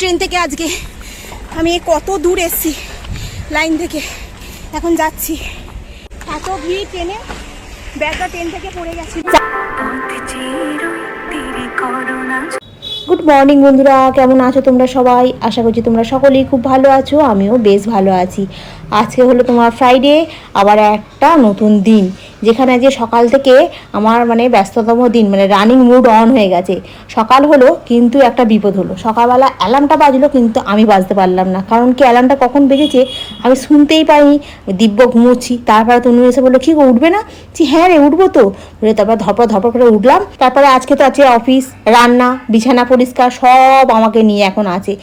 Train থেকে আজকে আমি কত দূর এসেছি লাইন থেকে, এখন যাচ্ছি। এত ভিড় ট্রেনে, ব্যাগটা ট্রেন থেকে পড়ে গেছে। গুড মর্নিং বন্ধুরা, কেমন আছো তোমরা সবাই? আশা করছি তোমরা সকলেই খুব ভালো আছো, আমিও বেশ ভালো আছি। আজকে হলো তোমার ফ্রাইডে, আবার একটা নতুন দিন, যেখানে আজকে সকাল থেকে আমার ব্যস্ততম দিন, রানিং মুড অন হয়ে গেছে। সকাল হলো কিন্তু একটা বিপদ হলো। সকালবেলা অ্যালার্মটা বাজলো কিন্তু আমি বাজতে পারলাম না, কারণ কি অ্যালার্মটা কখন বেজেছে আমি শুনতেই পাইনি। দিব্য ঘুমোচ্ছি, তারপরে তনু এসে বললো কি গো উঠবে না? হ্যাঁ রে উঠবো তো বলে তারপর ধপর করে উঠলাম। তারপরে আজকে তো আছে অফিস, রান্না, বিছানা পরিষ্কার সব আমাকে নিয়ে এখন আছে।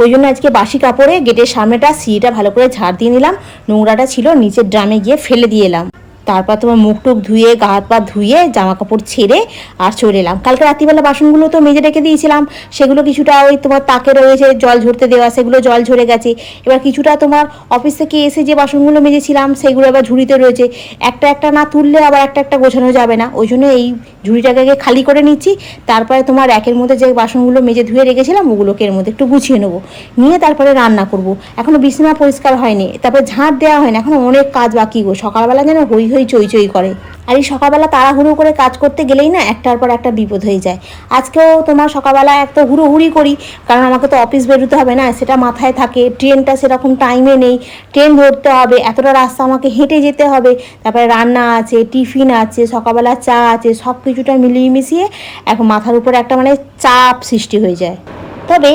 ওই জন্য আজকে বাসি কাপড়ে গেটের সামনেটা সিঁড়িটা ভালো করে ঝাড় দিয়ে নিলাম। নোংরাটা ছিল নিচের ড্রামে গিয়ে ফেলে দিয়ে এলাম। তারপর তোমার মুখ টুক ধুয়ে, গা হাত পা ধুয়ে, জামা কাপড় ছেড়ে আর চলে এলাম। কালকে রাত্রিবেলা বাসনগুলো তো মেজে রেখে দিয়েছিলাম, সেগুলো কিছুটা ওই তোমার তাকে রয়েছে জল ঝরতে দেওয়া, সেগুলো জল ঝরে গেছে। এবার কিছুটা তোমার অফিস থেকে এসে যে বাসনগুলো মেজেছিলাম সেগুলো এবার ঝুড়িতে রয়েছে। একটা একটা না তুললে আবার একটা একটা গোছানো যাবে না, ওই জন্য এই ঝুড়িটাকে আগে খালি করে নিচ্ছি। তারপরে তোমার র্যাকের মধ্যে যে বাসনগুলো মেজে ধুয়ে রেখেছিলাম ওগুলোকে এর মধ্যে একটু গুছিয়ে নেবো, নিয়ে তারপরে রান্না করব। এখনও বিছানা পরিষ্কার হয়নি, তারপরে ঝাঁট দেওয়া হয়নি, এখন অনেক কাজ বাকি গো। সকালবেলা যেন হই হই চই চই করে। আর এই সকালবেলা তাড়াহুড়ো করে কাজ করতে গেলেই না একটার পর একটা বিপদ হয়ে যায়। আজকেও তোমার সকালবেলা একটা হুড়োহুড়ি করি, কারণ আমাকে তো অফিস বেরোতে হবে না, সেটা মাথায় থাকে। ট্রেনটা সেরকম টাইমে নেই, ট্রেন ধরতে হবে, এতটা রাস্তা আমাকে হেঁটে যেতে হবে। তারপরে রান্না আছে, টিফিন আছে, সকালবেলা চা আছে, সব কিছুটা মিলিয়ে মিশিয়ে এখন মাথার উপরে একটা চাপ সৃষ্টি হয়ে যায়। তবে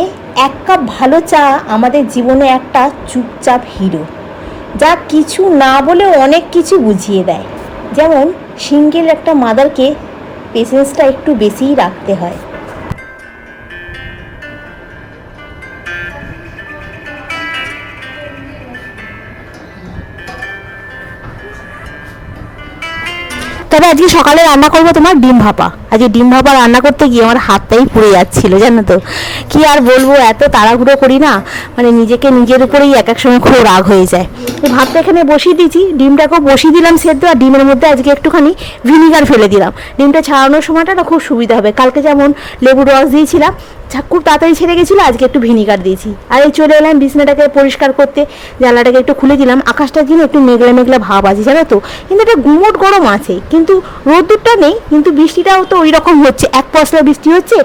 এক কাপ ভালো চা আমাদের জীবনে একটা চুপচাপ হিরো, যা কিছু না বলেও অনেক কিছু বুঝিয়ে দেয়। যেমন সিঙ্গেল একটা মাদারকে পেশেন্সটা একটু বেশিই রাখতে হয়। তবে আজকে সকালে রান্না করবো তোমার ডিম ভাপা। আজকে ডিম ভাপা রান্না করতে গিয়ে আমার হাতটাই পুড়ে যাচ্ছিল, জানো তো। কি আর বলবো, এত তাড়াহুড়ো করি না, নিজেকে নিজের উপরেই এক এক সময় খুব রাগ হয়ে যায়। ভাতটা এখানে বসিয়ে দিয়েছি, ডিমটাকেও বসিয়ে দিলাম সেদ্ধ, আর ডিমের মধ্যে আজকে একটুখানি ভিনিগার ফেলে দিলাম। ডিমটা ছাড়ানোর সময়টা না খুব সুবিধা হবে। কালকে যেমন লেবুর রস দিয়েছিলাম, খুব তাড়াতাড়ি ছেড়ে গেছিলো, আজকে একটু ভিনিগার দিয়েছি। আর এই চলে এলাম বিছনাটাকে পরিষ্কার করতে, জানলাটাকে একটু খুলে দিলাম। আকাশটা দিন একটু মেঘলা মেঘলা ভাব আছে, জানো তো, কিন্তু একটা গুমোট গরম আছে, কিন্তু রোদ্দুরটা নেই, কিন্তু বৃষ্টিটাও তো ওই রকম হচ্ছে, এক পশলা বৃষ্টি হচ্ছে,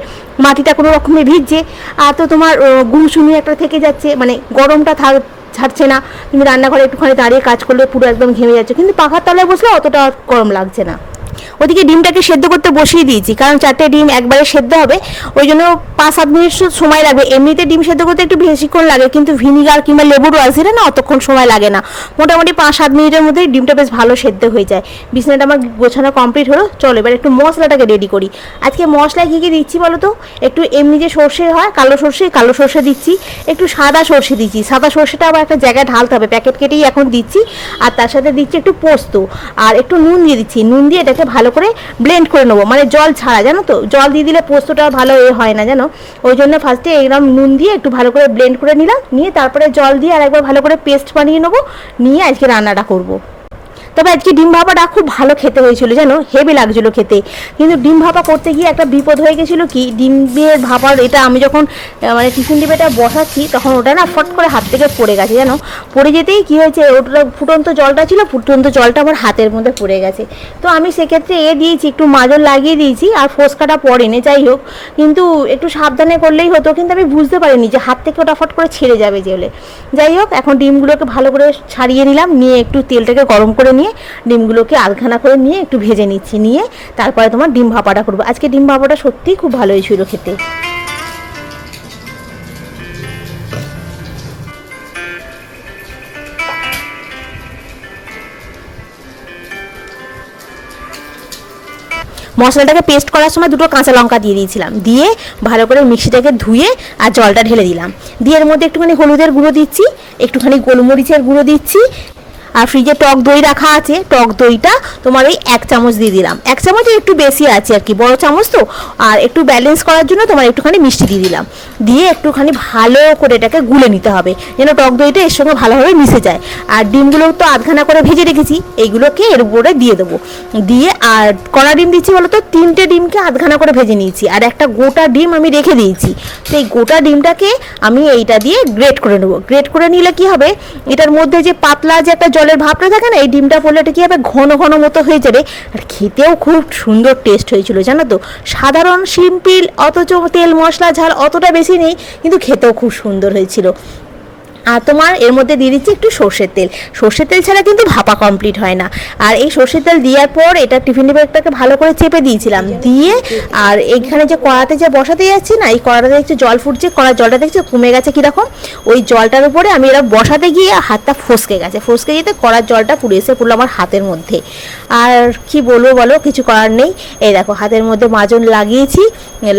মাটিটা কোনো রকমে ভিজছে। আর তো তোমার গুমসুমি একটা থেকে যাচ্ছে, গরমটা ছাড়ছে না। তুমি রান্নাঘরে একটুখানি দাঁড়িয়ে কাজ করলে পুরো একদম ঘেমে যাচ্ছে, কিন্তু পাখার তলায় বসলে অতটা গরম লাগছে না। ওদিকে ডিমটাকে সেদ্ধ করতে বসিয়ে দিয়েছি, কারণ 4টে ডিম একবারে সেদ্ধ হবে, ওই জন্য 5-7 মিনিট সময় লাগবে। এমনিতে ডিম সেদ্ধ করতে একটু বেশিক্ষণ লাগে, কিন্তু ভিনিগার কিংবা লেবুর রস দিলে না অতক্ষণ সময় লাগে না। মোটামুটি 5-7 মিনিটের মধ্যেই ডিমটা বেশ ভালো সেদ্ধ হয়ে যায়। বিছানাটা আমার গোছানো কমপ্লিট হলো। চলো এবার একটু মশলাটাকে রেডি করি। আজকে মশলায় কী কী দিচ্ছি বলো তো? একটু এমনি যে সর্ষে হয় কালো সর্ষে দিচ্ছি, একটু সাদা সর্ষে দিচ্ছি। সাদা সর্ষেটা আবার একটা জায়গায় ঢালতে হবে, প্যাকেট কেটেই এখন দিচ্ছি। আর তার সাথে দিচ্ছি একটু পোস্ত, আর একটু নুন দিয়ে দিচ্ছি। নুন দিয়ে এটাকে ভালো করে ব্লেন্ড করে নেবো, জল ছাড়া, জানো তো। জল দিয়ে দিলে পোস্তটা ভালো হয় না, জানো। ওই জন্য ফার্স্টে এরকম নুন দিয়ে একটু ভালো করে ব্লেন্ড করে নিলাম, নিয়ে তারপরে জল দিয়ে আর একবার ভালো করে পেস্ট বানিয়ে নেবো, নিয়ে আজকে রান্নাটা করবো। তবে আজকে ডিম ভাপাটা খুব ভালো খেতে হয়েছিল, জানো, হেভি লাগছিল খেতে। কিন্তু ডিম ভাপা করতে গিয়ে একটা বিপদ হয়ে গেছিলো কি, ডিমের ভাপার এটা আমি যখন টিফিন ডিবেটা বসাচ্ছি তখন ওটা না ফট করে হাত থেকে পড়ে গেছে, জানো। পড়ে যেতেই কী হয়েছে, ওটা ফুটন্ত জলটা ছিল, ফুটন্ত জলটা আমার হাতের মধ্যে পড়ে গেছে। তো আমি সেক্ষেত্রে দিয়েছি, একটু মাজল লাগিয়ে দিয়েছি, আর ফোসকাটা পড়েনি। যাই হোক, কিন্তু একটু সাবধানে করলেই হতো, কিন্তু আমি বুঝতে পারিনি যে হাত থেকে ওটা ফট করে ছেড়ে যাবে জেলে। যাই হোক, এখন ডিমগুলোকে ভালো করে ছাড়িয়ে নিলাম, নিয়ে একটু তেলটাকে গরম করে নিয়ে ডিমগুলোকে আধখানা করে নিয়ে একটু ভেজে নিচ্ছি, নিয়ে তারপরে তোমার ডিম ভাপাটা করবো। আজকে ডিম ভাপাটা সত্যিই খুব ভালো হয়েছিল খেতে। মশলাটাকে পেস্ট করার সময় 2টো কাঁচা লঙ্কা দিয়ে দিয়েছিলাম, দিয়ে ভালো করে মিক্সিটাকে ধুয়ে আর জলটা ঢেলে দিলাম। দিয়ে এর মধ্যে একটুখানি হলুদের গুঁড়ো দিচ্ছি, একটুখানি গোলমরিচের গুঁড়ো দিচ্ছি, আর ফ্রিজে টক দই রাখা আছে, টক দইটা তোমার ওই 1 চামচ দিয়ে দিলাম, 1 চামচ একটু বেশি আছে আর কি, বড় চামচ তো। আর একটু ব্যালেন্স করার জন্য তোমার একটুখানি মিষ্টি দিয়ে দিলাম, দিয়ে একটুখানি ভালো করে এটাকে গুলে নিতে হবে যেন টক দইটা এর সঙ্গে ভালোভাবে মিশে যায়। আর ডিমগুলো তো আধখানা করে ভেজে রেখেছি, এইগুলোকে এর উপরে দিয়ে দেবো, দিয়ে আর কড়া ডিম দিচ্ছি বলো তো, 3টে ডিমকে আধখানা করে ভেজে নিয়েছি, আর একটা গোটা ডিম আমি রেখে দিয়েছি। সেই গোটা ডিমটাকে আমি এইটা দিয়ে গ্রেট করে নেবো। গ্রেট করে নিলে কি হবে, এটার মধ্যে যে পাতলা যে একটা জলের ভাবটা থাকে না, এই ডিমটা পড়লে এটা কি হবে, ঘন ঘন মতো হয়ে যাবে। আর খেতেও খুব সুন্দর টেস্ট হয়েছিল জানো তো, সাধারণ সিম্পল, অথচ তেল মশলা ঝাল অতটা বেশি নেই, কিন্তু খেতেও খুব সুন্দর হয়েছিল। আর তোমার এর মধ্যে দিয়ে দিচ্ছি একটু সর্ষের তেল, সর্ষের তেল ছাড়া কিন্তু ভাপা কমপ্লিট হয় না। আর এই সর্ষের তেল দেওয়ার পর এটা টিফিন ব্যাগটাকে ভালো করে চেপে দিয়েছিলাম, দিয়ে আর এইখানে যে কড়াতে যে বসাতে যাচ্ছি না, এই কড়াতে দেখছি জল ফুটছে, কড়ার জলটা দেখছি কমে গেছে কীরকম, ওই জলটার উপরে আমি এরা বসাতে গিয়ে হাতটা ফসকে গেছে, ফসকে যেতে কড়ার জলটা পুড়ে এসে পড়লো আমার হাতের মধ্যে। আর কি বলবো বলো, কিছু করার নেই। এই দেখো হাতের মধ্যে মাজন লাগিয়েছি,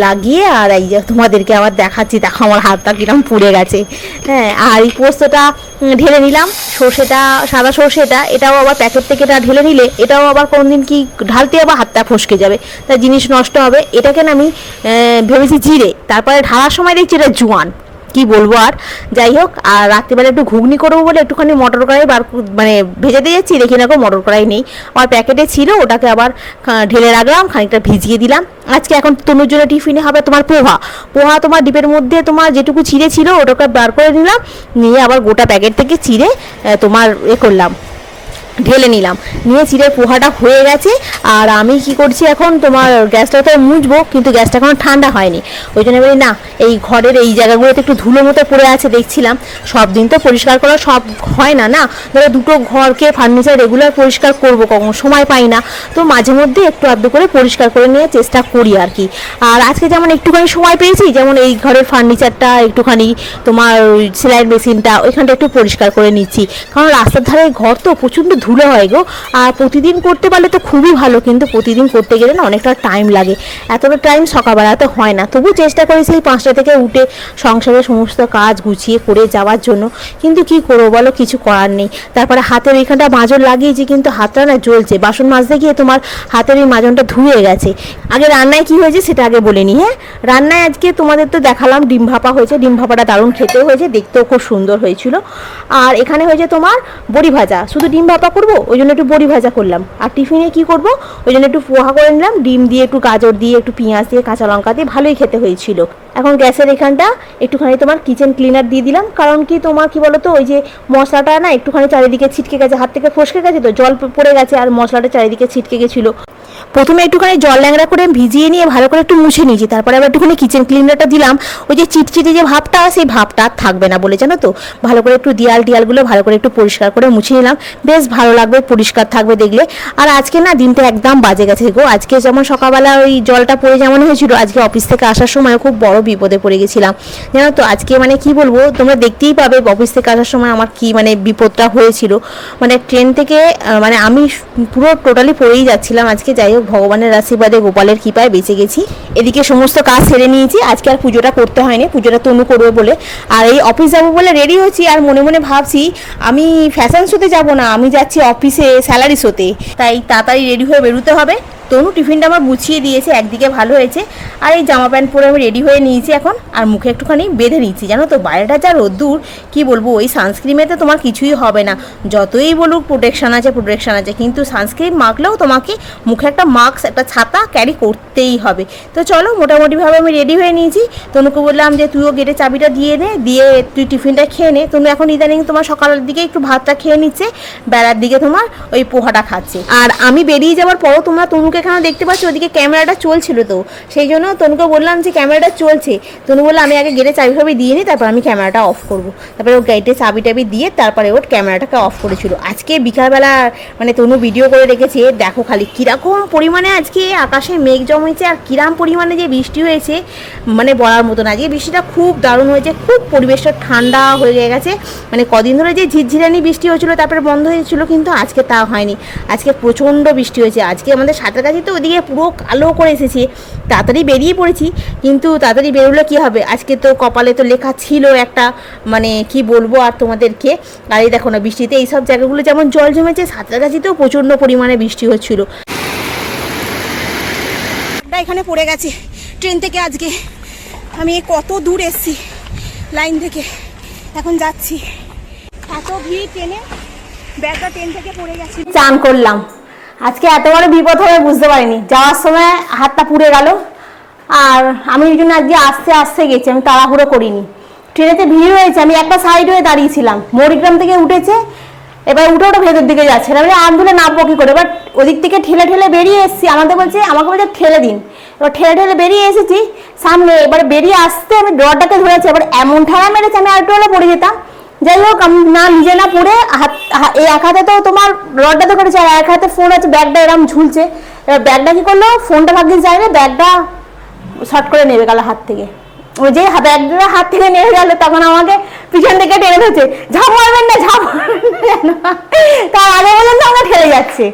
লাগিয়ে আর এই যে তোমাদেরকে আবার দেখাচ্ছি, দেখো আমার হাতটা কিরকম পুড়ে গেছে। হ্যাঁ, আর এই পোস্তটা ঢেলে নিলাম, সর্ষেটা সাদা সর্ষেটা, এটাও আবার প্যাকেট থেকে এটা ঢেলে নিলে এটাও আবার কোনদিন কি ঢালতে আবার হাতটা ফসকে যাবে, তাই জিনিস নষ্ট হবে। এটাকে না আমি ভেবেছি জিরে, তারপরে ঢালার সময় দেখছি এটা জোয়ান, কি বলবো আর। যাই হোক, আর রাত্রিবেলা একটু ঘুগনি করবো বলে একটুখানি মটর কড়াই মানে ভেজে দিয়ে যাচ্ছি, দেখি না মটর কড়াই নেই, আর প্যাকেটে ছিল, ওটাকে আবার ঢেলে রাখলাম, খানিকটা ভিজিয়ে দিলাম। আজকে এখন তনুর জন্য টিফিনে হবে তোমার পোহা, পোহা তোমার ডিপের মধ্যে তোমার যেটুকু চিড়ে ছিল ওটাকে বার করে নিলাম, নিয়ে আবার গোটা প্যাকেট থেকে চিড়ে তোমার করলাম, ঢেলে নিলাম, নিয়ে চিড়ে পোহাটা হয়ে গেছে। আর আমি কি করছি এখন, তোমার গ্যাসটা তো মুছবো, কিন্তু গ্যাসটা এখন ঠান্ডা হয়নি, ওই জন্য বলি না এই ঘরের এই জায়গাগুলোতে একটু ধুলো মতো পড়ে আছে দেখছিলাম, সব দিন তো পরিষ্কার করা সব হয় না, না ধরো দুটো ঘরকে ফার্নিচার রেগুলার পরিষ্কার করবো, কখনো সময় পাই না, তো মাঝে মধ্যে একটু আধটু করে পরিষ্কার করে নেওয়ার চেষ্টা করি আর কি। আর আজকে যেমন একটুখানি সময় পেয়েছি, যেমন এই ঘরের ফার্নিচারটা একটুখানি, তোমার সেলাই মেশিনটা ওইখানটা একটু পরিষ্কার করে নিচ্ছি, কারণ রাস্তার ধারে ঘর তো প্রচণ্ড ধুলো হয় গো। আর প্রতিদিন করতে পারলে তো খুবই ভালো, কিন্তু প্রতিদিন করতে গেলে না অনেকটা টাইম লাগে, এতটা টাইম সকালবেলাতে হয় না, তবু চেষ্টা করি সেই 5টা থেকে উঠে সংসারের সমস্ত কাজ গুছিয়ে করে যাওয়ার জন্য, কিন্তু কি করবো বলো, কিছু করার নেই। তারপরে হাতের ওইখানটা মাজন লাগিয়েছি, কিন্তু হাতটা না জ্বলছে, বাসন মাজতে গিয়ে তোমার হাতের এই মাজনটা ধুয়ে গেছে। আগে রান্নায় কি হয়েছে সেটা আগে বলে নি। হ্যাঁ, রান্নায় আজকে তোমাদের তো দেখালাম ডিম ভাপা হয়েছে, ডিম ভাপাটা দারুণ খেতেও হয়েছে, দেখতেও খুব সুন্দর হয়েছিল। আর এখানে হয়েছে তোমার বড়ি ভাজা, শুধু ডিম ভাপা করবো ওই জন্য একটু বড়ি ভাজা করলাম। আর টিফিনে কি করব, ওই জন্য একটু পোহা করে নিলাম, ডিম দিয়ে একটু গাজর দিয়ে একটু পেঁয়াজ দিয়ে কাঁচা লঙ্কা দিয়ে, ভালোই খেতে হয়েছিল। এখন গ্যাসের এখানটা একটুখানি তোমার কিচেন ক্লিনার দিয়ে দিলাম, কারণ কি তোমার কি বলো তো, ওই যে মশলাটা না একটুখানি চারিদিকে ছিটকে গেছে, হাত থেকে ফসকে গেছে তো, জল পড়ে গেছে আর মশলাটা চারিদিকে ছিটকে গেছিলো। প্রথমে একটুখানি জল ল্যাংড়া করে ভিজিয়ে নিয়ে ভালো করে একটু মুছে নিয়েছি, তারপরে আবার একটুখানি কিচেন ক্লিনারটা দিলাম, ওই যে চিটচিটে যে ভাবটা সেই ভাবটা আর থাকবে না বলে, জানো তো, ভালো করে একটু টিয়ালগুলো ভালো করে একটু পরিষ্কার করে মুছে নিলাম, বেশ ভালো লাগবে, পরিষ্কার থাকবে দেখলে। আর আজকে না দিনটা একদম বাজে গেছে গো, আজকে যেমন সকালবেলা ওই জলটা পড়ে যেমন হয়েছিল, আজকে অফিস থেকে আসার সময় খুব বড় বিপদে পড়ে গেছিলাম, জানো তো। আজকে মানে কি বলবো, তোমরা দেখতেই পাবে অফিস থেকে আসার সময় আমার কি মানে বিপদটা হয়েছিল, মানে ট্রেন থেকে মানে আমি পুরো টোটালি পড়েই যাচ্ছিলাম আজকে। যাই হোক, ভগবানের আশীর্বাদে গোপালের কৃপায় বেঁচে গেছি। এদিকে সমস্ত কাজ সেরে নিয়েছি, আজকে আর পুজোটা করতে হয়নি, পুজোটা তনু করবে বলে। আর এই অফিস যাবো বলে রেডি হচ্ছি, আর মনে মনে ভাবছি আমি ফ্যাশন শোতে যাবো না, আমি যাচ্ছি অফিসে স্যালারি শোতে, তাই তাড়াতাড়ি রেডি হয়ে বেরোতে হবে। তনু টিফিনটা আমার গুছিয়ে দিয়েছে, একদিকে ভালো হয়েছে। আর এই জামা প্যান্ট পরে আমি রেডি হয়ে নিয়েছি এখন, আর মুখে একটুখানি বেঁধে নিচ্ছি, জানো তো বাইরেটা যা রোদ্দুর, কি বলবো, ওই সানস্ক্রিমেতে তোমার কিছুই হবে না, যতই বলুক প্রোটেকশান আছে, কিন্তু সানস্ক্রিন মাখলেও তোমাকে মুখে একটা মাস্ক, একটা ছাতা ক্যারি করতেই হবে। তো চলো, মোটামুটিভাবে আমি রেডি হয়ে নিয়েছি। তনুকে বললাম যে তুইও গেটে চাবিটা দিয়ে নে, দিয়ে তুই টিফিনটা খেয়ে নে। তনু এখন ইদানিং তোমার সকালের দিকে একটু ভাতটা খেয়ে নিচ্ছে, বেলার দিকে তোমার ওই পোহাটা খাচ্ছে। আর আমি বেরিয়ে যাওয়ার পরও তোমরা তনুকে এখানে দেখতে পাচ্ছ, ওদিকে ক্যামেরাটা চলছিল, তো সেই জন্য তনুকে বললাম যে ক্যামেরাটা চলছে। তনু বললো আমি আগে গেটে চাবি ফাবি দিয়ে নিই, তারপর আমি ক্যামেরাটা অফ করবো। তারপরে ও গেটে চাবি টাবি দিয়ে তারপরে ওর ক্যামেরাটাকে অফ করেছিল। আজকে বিকালবেলা মানে তনু ভিডিও করে রেখেছে, দেখো খালি কীরকম পরিমাণে আজকে আকাশে মেঘ জমেছে, আর কিরম পরিমাণে যে বৃষ্টি হয়েছে মানে বলার মতো না। আজকে বৃষ্টিটা খুব দারুণ হয়েছে, খুব পরিবেশটা ঠান্ডা হয়ে গেছে, মানে কদিন ধরে যে ঝিরঝিরানি বৃষ্টি হয়েছিল তারপরে বন্ধ হয়েছিল, কিন্তু আজকে তা হয়নি, আজকে প্রচণ্ড বৃষ্টি হয়েছে। আজকে আমাদের সাঁতার সাঁতরাগাছি তো ওদিকে পুরো কালো করে এসেছে, তাড়াতাড়ি বেরিয়ে পড়েছি। কিন্তু তাড়াতাড়ি বেরোলে কী হবে, আজকে তো কপালে তো লেখা ছিল একটা, মানে কি বলবো আর তোমাদেরকে। আর এই দেখো না, বৃষ্টিতে এইসব জায়গাগুলো যেমন জল জমেছে, সাঁতরাগাছিতেও প্রচণ্ড পরিমাণে বৃষ্টি হচ্ছিলো। এখানে পড়ে গেছে ট্রেন থেকে। আজকে আমি কত দূর এসেছি লাইন থেকে, এখন যাচ্ছি। এত ভিড় ট্রেনে, ব্যাগটা ট্রেন থেকে পড়ে গেছে। চান করলাম, আজকে এত বড় বিপদ হবে বুঝতে পারিনি। যাওয়ার সময় হাতটা পুড়ে গেল, আর আমি ওই জন্য আজকে আস্তে আস্তে গেছি, আমি তাড়াহুড়ো করিনি। ট্রেনেতে ভিড় হয়েছে, আমি একটা সাইড হয়ে দাঁড়িয়েছিলাম। মরিগ্রাম থেকে উঠেছে, এবার উঠে ওটা ভেতর দিকে যাচ্ছে, এবারে আন্দোলনে নামবো কি করে। এবার ওদিক থেকে ঠেলে ঠেলে বেরিয়ে এসেছি, আমাকে বলছে ঠেলে দিন। এবার ঠেলে ঠেলে বেরিয়ে এসেছি সামনে, এবার বেরিয়ে আসতে আমি ডরটাকে ধরেছি, এবার এমন ঠেলা মেরেছে আমি আরেকটু হলে পড়ে যেতাম। যাই হোক, আমি না নিজে না পড়ে এই এক হাতে তো তোমার রডটাতে করেছে, আর এক হাতে ফোন আছে, ব্যাগটা এরম ঝুলছে। এবার ব্যাগটা কি করলো, ফোনটা ভাগ্যে যায় না, ব্যাগটা শর্ট করে নেমে গেল হাত থেকে। ওই যে ব্যাগটা হাত থেকে নেমে গেল, তখন আমাকে পিছন থেকে টেনে ধরছে, ঝাঁপ মারবেন না, ঝাঁপ মারবেন না। তার আগে পর্যন্ত আমাকে ঠেলে যাচ্ছে।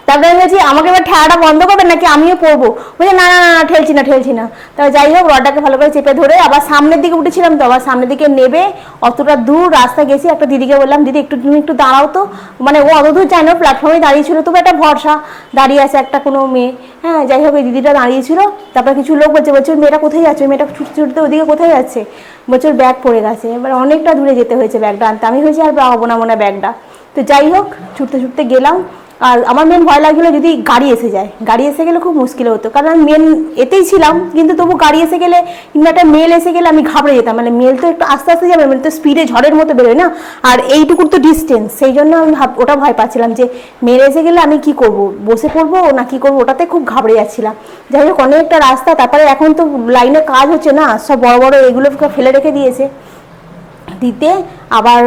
তারপরে আমি বলছি আমাকে এবার ঠেলাটা বন্ধ করবেন নাকি আমিও পড়বো। বলছে না না না, ঠেলছি না ঠেলছি না। তবে যাই হোক, রডটাকে ভালো করে চেপে ধরে আবার সামনের দিকে উঠেছিলাম, তো আবার সামনের দিকে নেবে অতটা দূর রাস্তা গেছি। একটা দিদিকে বললাম, দিদি তুমি একটু দাঁড়াও তো, মানে ও অত দূর যায় না, প্ল্যাটফর্মে দাঁড়িয়ে ছিল, তবু একটা ভরসা দাঁড়িয়ে আছে একটা কোনো মেয়ে। হ্যাঁ, যাই হোক, এই দিদিটা দাঁড়িয়েছিল। তারপরে কিছু লোক বলছে মেয়েটা কোথায় যাচ্ছে, মেয়েটা ছুটতে ছুটতে ওদিকে কোথায় যাচ্ছে, বলছে ব্যাগ পড়ে গেছে। এবার অনেকটা দূরে যেতে হয়েছে ব্যাগটা আনতে। আমি হয়েছি আর পাবো না মনে ব্যাগটা। তো যাই হোক, ছুটতে ছুটতে গেলাম। আর আমার মেন ভয় লাগছিলো যদি গাড়ি এসে যায়, গাড়ি এসে গেলে খুব মুশকিল হতো, কারণ আমি মেন এতেই ছিলাম। কিন্তু তবু গাড়ি এসে গেলে কিংবা একটা মেল এসে গেলে আমি ঘাবড়ে যেতাম। মানে মেল তো একটু আস্তে আস্তে যাবে, মেল তো স্পিডে ঝড়ের মতো বেরোয় না, আর এইটুকুর তো ডিস্টেন্স, সেই জন্য আমি ওটা ভয় পাচ্ছিলাম যে মেল এসে গেলে আমি কি করব, বসে পড়বো না কি করবো, ওটাতে খুব ঘাবড়ে যাচ্ছিলাম। যাই হোক, অনেকটা রাস্তা। তারপরে এখন তো লাইনে কাজ হচ্ছে না, সব বড় বড় এগুলো ফেলে রেখে দিয়েছে দিতে, আবার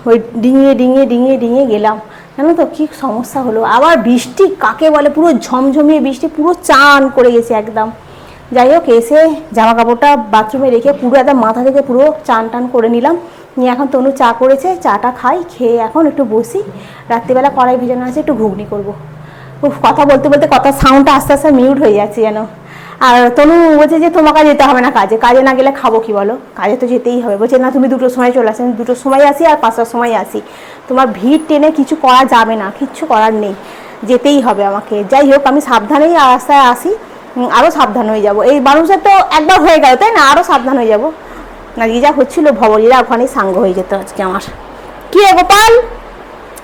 ওই ডিঙিয়ে ডিঙিয়ে ডিঙিয়ে ডিঙিয়ে গেলাম। জানো তো কী সমস্যা হলো, আবার বৃষ্টি কাকে বলে, পুরো ঝমঝমিয়ে বৃষ্টি, পুরো চান করে গেছে একদম। যাই হোক, এসে জামা কাপড়টা বাথরুমে রেখে পুরো একদম মাথা থেকে পুরো চান টান করে নিলাম। নিয়ে এখন তনু চা করেছে, চাটা খাই, খেয়ে এখন একটু বসি। রাত্রিবেলা কড়াই ভেজানো আছে, একটু ঘুগনি করবো। কথা বলতে বলতে কথা সাউন্ডটা আস্তে আস্তে মিউট হয়ে যাচ্ছে যেন। আর তনু বলছে যে তোমাকে যেতে হবে না কাজে, কাজে না গেলে খাবো কি বলো, কাজে তো যেতেই হবে। বলছে না তুমি 2টোর সময় চলে আসো। আমি 2টোর সময় আসি আর 5টার সময় আসি, তোমার ভিড় টেনে কিছু করা যাবে না, কিচ্ছু করার নেই, যেতেই হবে আমাকে। যাই হোক, আমি সাবধানেই রাস্তায় আসি, আরও সাবধান হয়ে যাব। এই মানুষের তো একবার হয়ে গেল তাই না, আরও সাবধান হয়ে যাব। না যা হচ্ছিল ভবরীরা ওখানেই সাঙ্গ হয়ে যেত আজকে আমার। কি রে গোপাল,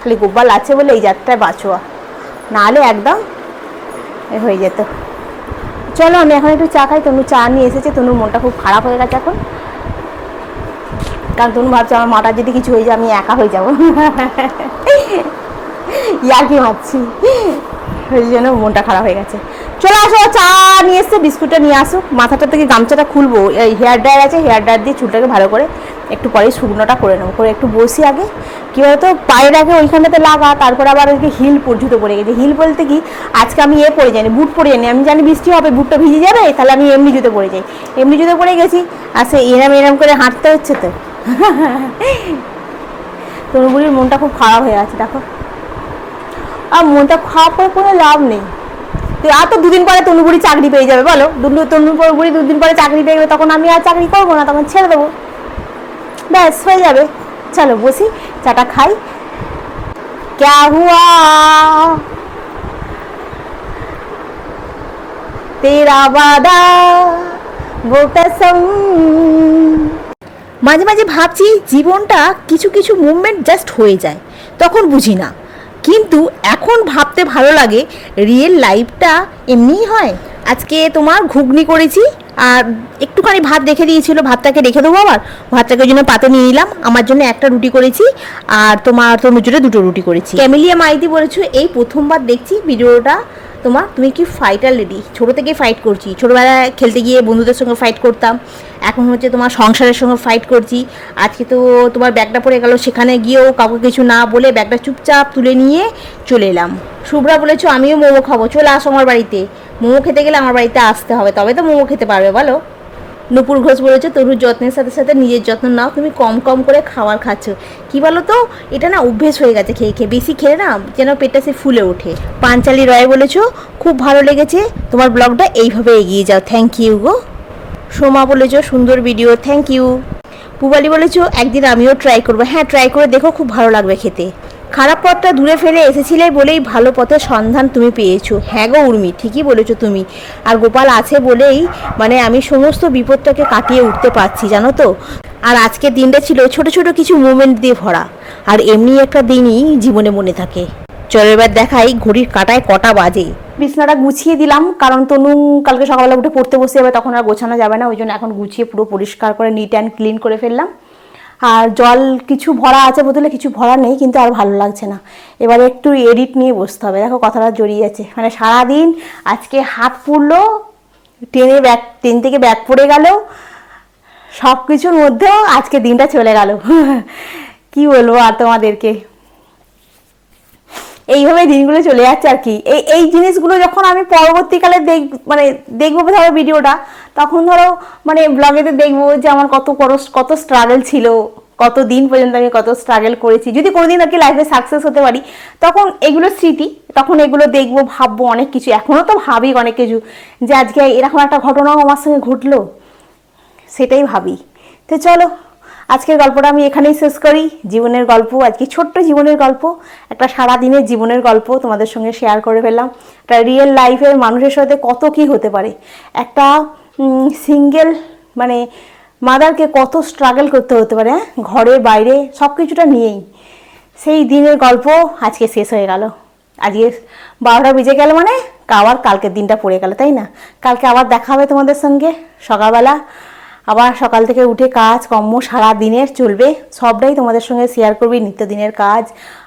খালি গোপাল আছে বলে এই যাত্রায় বাঁচোয়া, নাহলে একদম হয়ে যেত। চলো আমি এখন একটু চা খাই। তনু চা নিয়ে এসেছে, তনুর মনটা খুব খারাপ হয়ে গেছে এখন, কারণ তনু ভাবছে আমার মাটার যদি কিছু হয়ে যায় আমি একা হয়ে যাবো। ইয়ার কি ভাবছি, ওই জন্য মনটা খারাপ হয়ে গেছে। চলে আসো, চা নিয়ে এসছে, বিস্কুটটা নিয়ে আসো। মাথাটা থেকে গামছাটা খুলবো, এই হেয়ার ড্রায়ার আছে, হেয়ার ড্রায়ার দিয়ে চুলটাকে ভালো করে একটু পরেই শুকনোটা করে নেবো। করে একটু বসি আগে, কী বলতো পায়ের আগে ওইখানটাতে লাগা, তারপর আবার ওইকে হিল জুতো পরে গেছে। হিল বলতে কি, আজকে আমি পরে যাইনি, বুট পরে যাইনি, আমি জানি বৃষ্টি হবে, বুটটা ভিজে যাবে, তাহলে আমি এমনি জুতো পরে যাই। এমনি জুতো পরে গেছি, আর সে এরম করে হাঁটতে হচ্ছে। তো তনুবুড়ির মনটা খুব খারাপ হয়ে আছে দেখো, আর মনটা খারাপ করে কোনো লাভ নেই। আর তো 2 দিন পরে তনুবুড়ি চাকরি পেয়ে যাবে, বলো তনুবুড়ি 2 দিন পরে চাকরি পেয়ে যাবে, তখন আমি আর চাকরি করবো না, তখন ছেড়ে দেবো, ব্যাস হয়ে যাবে। চলো বসি, চাটা খাই। ক্যা হুয়া তেরা বাদা वो कसम। মাঝে মাঝে ভাবছি জীবনটা কিছু কিছু মুভমেন্ট জাস্ট হয়ে যায়, তখন বুঝি না, কিন্তু এখন ভাবতে ভালো লাগে রিয়েল লাইফটা এমনিই হয়। আজকে তোমার ঘুগনি করেছি, আর একটুখানি ভাত রেখে দিয়েছিল, ভাতটাকে রেখে দেবো, আবার ভাতটাকে ওই জন্য পাতে নিয়ে নিলাম। আমার জন্য একটা রুটি করেছি, আর তোমার তনুর জন্য 2টো রুটি করেছি। ক্যামেলিয়া মাইতি বলেছো এই প্রথমবার দেখছি ভিডিওটা তোমার, তুমি কি ফাইটার লেডি, ছোটো থেকেই ফাইট করছি, ছোটোবেলায় খেলতে গিয়ে বন্ধুদের সঙ্গে ফাইট করতাম, এখন হচ্ছে তোমার সংসারের সঙ্গে ফাইট করছি। আজকে তো তোমার ব্যাগটা পড়ে গেল, সেখানে গিয়েও কাউকে কিছু না বলে ব্যাগটা চুপচাপ তুলে নিয়ে চলে এলাম। শুভ্রা বলেছো আমিও মোমো খাবো, চলে আসো আমার বাড়িতে। মোমো খেতে গেলে আমার বাড়িতে আসতে হবে, তবে তো মোমো খেতে পারবে বলো। নূপুর ঘোষ বলেছে তরুর যত্নের সাথে সাথে নিজের যত্ন নাও, তুমি কম কম করে খাবার খাচ্ছ। কি বলো তো, এটা না অভ্যেস হয়ে গেছে খেয়ে খেয়ে, বেশি খেলে না যেন পেটটা সে ফুলে ওঠে। পাঞ্চালি রয় বলেছো খুব ভালো লেগেছে তোমার ব্লগটা, এইভাবে এগিয়ে যাও, থ্যাংক ইউ গো। সোমা বলেছো সুন্দর ভিডিও, থ্যাংক ইউ। পুবালি বলেছো একদিন আমিও ট্রাই করবো, হ্যাঁ ট্রাই করে দেখো, খুব ভালো লাগবে খেতে। খারাপ পথটা দূরে ফেলে এসেছিলে বলেই ভালো পথের সন্ধান তুমি পেয়েছো, হ্যাঁ গো উর্মি ঠিকই বলেছো তুমি। আর গোপাল আছে বলেই মানে আমি সমস্ত বিপদটাকে কাটিয়ে উঠতে পারছি জানো তো। আর আজকের দিনটা ছিল ছোট ছোট কিছু মুভমেন্ট দিয়ে ভরা, আর এমনি একটা দিনই জীবনে মনে থাকে। চলো এবার দেখাই ঘড়ির কাঁটায় কটা বাজে। বিছনাটা গুছিয়ে দিলাম, কারণ তনু কালকে সকালবেলা উঠে পড়তে বসে যাবে, তখন আর গোছানো যাবে না, ওই জন্য এখন গুছিয়ে পুরো পরিষ্কার করে নিট অ্যান্ড ক্লিন করে ফেললাম। আর জল কিছু ভরা আছে বোতলে, কিছু ভরা নেই, কিন্তু আর ভালো লাগছে না। এবারে একটু এডিট নিয়ে বসতে হবে, দেখো কথাটা জড়িয়ে আছে, মানে সারাদিন আজকে হাত পুড়লো, ট্রেন থেকে ব্যাগ পড়ে গেল, সব কিছুর মধ্যেও আজকে দিনটা চলে গেল। কি বলবো আর তোমাদেরকে, এইভাবে দিনগুলো চলে যাচ্ছে আর কি। এই জিনিসগুলো যখন আমি পরবর্তীকালে দেখবো ধরো ভিডিওটা, তখন ধরো মানে ব্লগেতে দেখবো যে আমার কত স্ট্রাগল ছিল, কত দিন পর্যন্ত আমি কত স্ট্রাগল করেছি। যদি কোনোদিন আর কি লাইফে সাকসেস হতে পারি, তখন এগুলো স্মৃতি, তখন এগুলো দেখবো, ভাববো অনেক কিছু। এখনও তো ভাবি অনেক কিছু, যে আজকে এরকম একটা ঘটনাও আমার সঙ্গে ঘটলো, সেটাই ভাবি। তো চলো আজকের গল্পটা আমি এখানেই শেষ করি। জীবনের গল্প, আজকে ছোট্ট জীবনের গল্প, একটা সারাদিনের জীবনের গল্প তোমাদের সঙ্গে শেয়ার করে ফেললাম। একটা রিয়েল লাইফের মানুষের সাথে কত কি হতে পারে, একটা সিঙ্গেল মানে মাদারকে কত স্ট্রাগল করতে হতে পারে, হ্যাঁ, ঘরে বাইরে সব কিছুটা নিয়েই। সেই দিনের গল্প আজকে শেষ হয়ে গেল। আজকে 12টা বেজে গেল, মানে আবার কালকের দিনটা পড়ে গেল, তাই না? কালকে আবার দেখা হবে তোমাদের সঙ্গে সকালবেলা, আবার সকাল থেকে উঠে কাজ কর্ম সারা দিনের চলবে, সবটাই তোমাদের সঙ্গে শেয়ার করবি। নিত্যদিনের কাজ,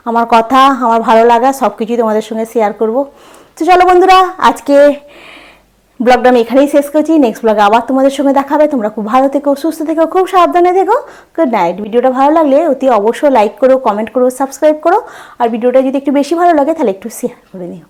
আমার কথা, আমার ভালো লাগা সব কিছুই তোমাদের সঙ্গে শেয়ার করব। তো চলো বন্ধুরা, আজকে ব্লগটা আমি এখানেই শেষ করছি। নেক্সট ব্লগে আবার তোমাদের সঙ্গে দেখা হবে। তোমরা খুব ভালো থেকো, সুস্থ থেকো, খুব সাবধানে থেকো। Good night. ভিডিওটা ভালো লাগলে অতি অবশ্যই লাইক করো, কমেন্ট করো, সাবস্ক্রাইব করো। আর ভিডিওটা যদি একটু বেশি ভালো লাগে তাহলে একটু শেয়ার করে নিও।